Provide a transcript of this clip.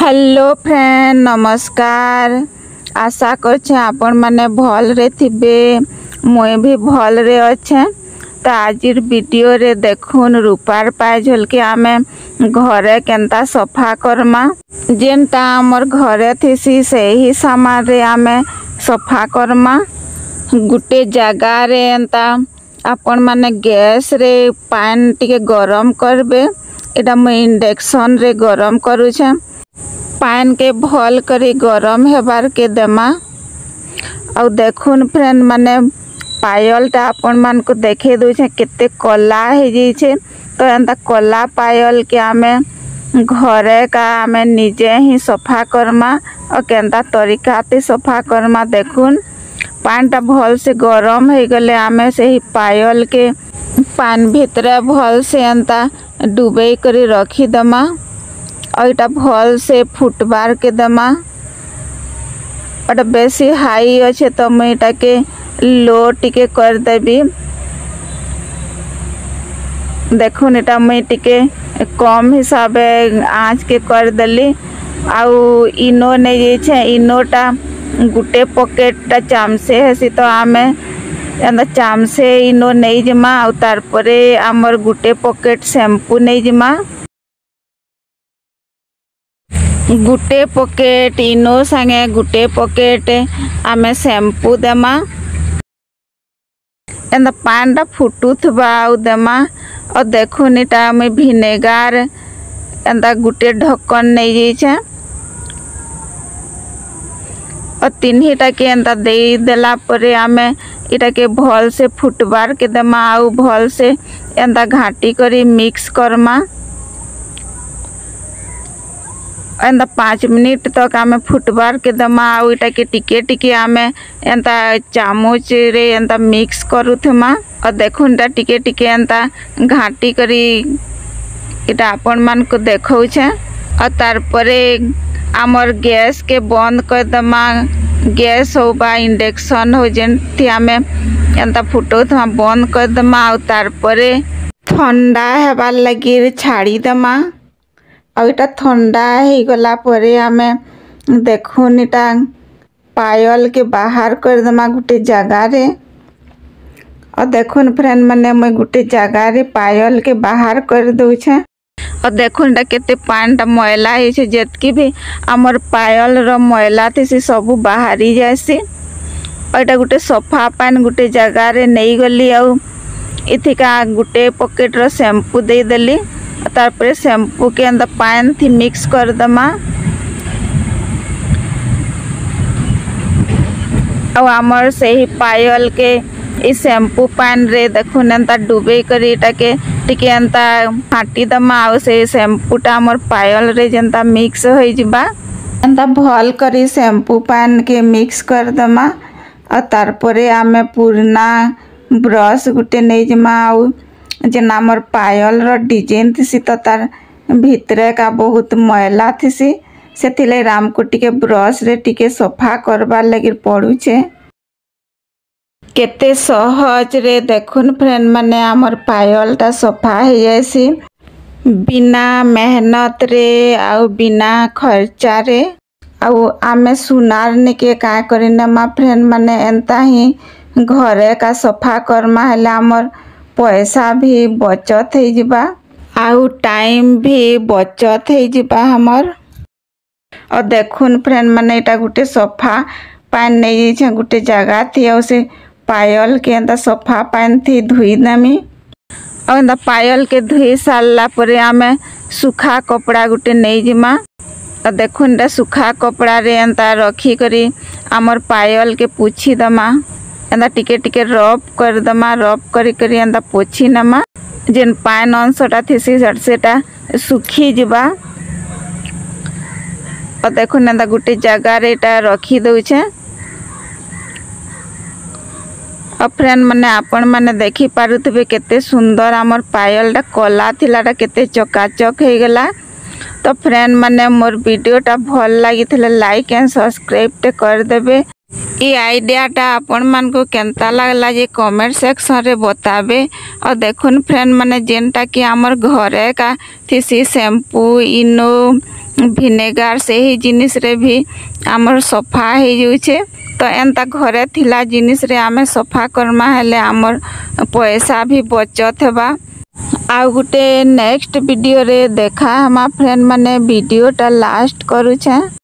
Hello friend नमस्कार। आशा करछे आपण माने भल रे थिबे। मुई भी भल रे अच्छे। तो आज वीडियो रे देखुन रूपार पायझल के आमे घरे केनता सफा करमा। जेनता आमर घरे थिसी से ही सामान रे आमे सफा करमा। गुटे जगह रे एंता आपण माने गैस रे पान टिके गरम करबे। एटा मैं इंडक्शन रे गरम करूछे। पान के भल करी गरम हेबार के देमा। आउ देखुन फ्रेंड माने पायल टा आपण मान को देखे दूछे केते कला हे जैछे। तो एंता कला पायल के आमे घरे का आमे निजे ही सफा करमा और केंता तरीका ते सफा करमा। देखुन पान टा भल से गरम हे गले आमे से ही पायल के पान भितरे भल से एंता डुबे करी रखी दमा और इटा भल से फुटबार के दमा। और बेसी हाई अच्छे तो मैं इटा के लो टिके कर देबी। देखुन इटा मैं टिके कम हिसाबे आँच के कर देली। आउ इनो नहीं जे इनोटा गुटे पकेटा चामसे हेसी तो आमे एंदा चामसे इनो नहीं जमा आउ तार परे आमर गुटे पकेट शैम्पू नहीं जमा। गुटे पकेट इनो संगे गुटे पकेट आमे शैम्पू देमा। एंदा पान टा फुटुथबा आउ देमा। और देखुन इटा आमे विनेगार एंदा गुटे ढक्कन नहीं जाइछे और तीनहीटा के एंता दे देला परे आमे इटा के भल से फुटबार के देमा। आउ भल से एंता घाटी करी मिक्स करमा। एंता 5 मिनट तक आमे फुटबार के दमा। आउ इटा के टिके टिके आमे एंता चामच रे एंता मिक्स करूथमा। और देखुन इटा टिके टिके एंता घाटी करी इटा आपण मान को देखौछे। और तार परे आमर गैस के बंद कर दमा। गैस हो बा इंडक्शन हो जेन थी आमे एंता फुटोथमा बंद कर दमा। आउ तार परे ठंडा हेबार लगी छाड़ी दमा। और इटा ठंडा ही गला परे आमे देखुन इटा पायल के बाहर कर दमा गुटे जगह रे। और देखुन फ्रेंड माने मैं गुटे जगह रे पायल के बाहर कर दउछे। और देखुन इटा केते पान टा मैला है जेतकी भी आमर पायल रो मैला थी सबू बाहरी जासी। और इटा गुटे सफा पान गुटे जगह रे नहीं गली। आउ इथिका गुटे पकेट रो शैम्पू दे देली। तारपरे शैम्पू के अंदर पान थी मिक्स कर दमा। और आमर से ही पायल के इस शैम्पू पान रे देखुन एंता डुबे करी इटा के टिके एंता फाटी दमा। आउ से शैम्पू टा आमर पायल रे जेंता मिक्स हो जिबा एंता भल करी शैम्पू पान के मिक्स कर दमा। और तारपरे आमे पुरना ब्रश गुटे नहीं जमा। आउ जेन आमर पायल रो डिजाइन थी तो तार भितरे का बहुत मैला थी से राम को टिके ब्रश रे टिके सफा करबार लगी पड़ुछे। केते सहज रे देखुन फ्रेंड माने आमर पायल टा सफा हो जासी बिना मेहनत रे आउ बिना खर्चा रे। आउ आमे सुनार निके का करिनमा फ्रेंड माने एंता ही घरे का सफा करमा हेले आमर पैसा भी बचत हो जिबा आउ टाइम भी बचत हो जिबा हमर। और देखुन फ्रेंड माने इटा गुटे सफा पान नहीं जाइछे गुटे जगह थी। और से पायल के एंता सफा पान थी धुई देमी। और एंता पायल के धुई सारला परे आमे सूखा कपड़ा गुटे नहीं जिमा। और देखुन इटा सूखा कपड़ा रे एंता रखी करी आमर पायल के पूछी दमा। एंता टिके टिके रब कर दमा। रब करी करी एंता पोछी नमा जेन पान अंशटा थीसी सेटा सुखी जिबा। और देखुन एंता गुटे जगह रे इटा रखी दउछे। और फ्रेंड माने आपण माने देखी पारुथबे केते सुंदर आमर पायल टा कला थिलाटा केते चकाचक हे गला। तो फ्रेंड माने मोर वीडियो टा भल लागी थिले लाइक एंड सब्सक्राइब टे कर देबे। ये आइडियाटा आपण मान को केंता लागला जे कमेंट सेक्शन रे बताबे। और देखुन फ्रेंड माने जेनटा कि हमर घरे का थिसी शैम्पू इनो विनेगार से ही जिनिस रे भी हमर सफा हे जाउछे। तो एंता घरे थिला जिनिस रे आमे सफा करमा हेले हमर पैसा भी बचत हेबा। आ गुटे नेक्स्ट वीडियो रे देखा हमा फ्रेंड माने वीडियोटा लास्ट करूछे।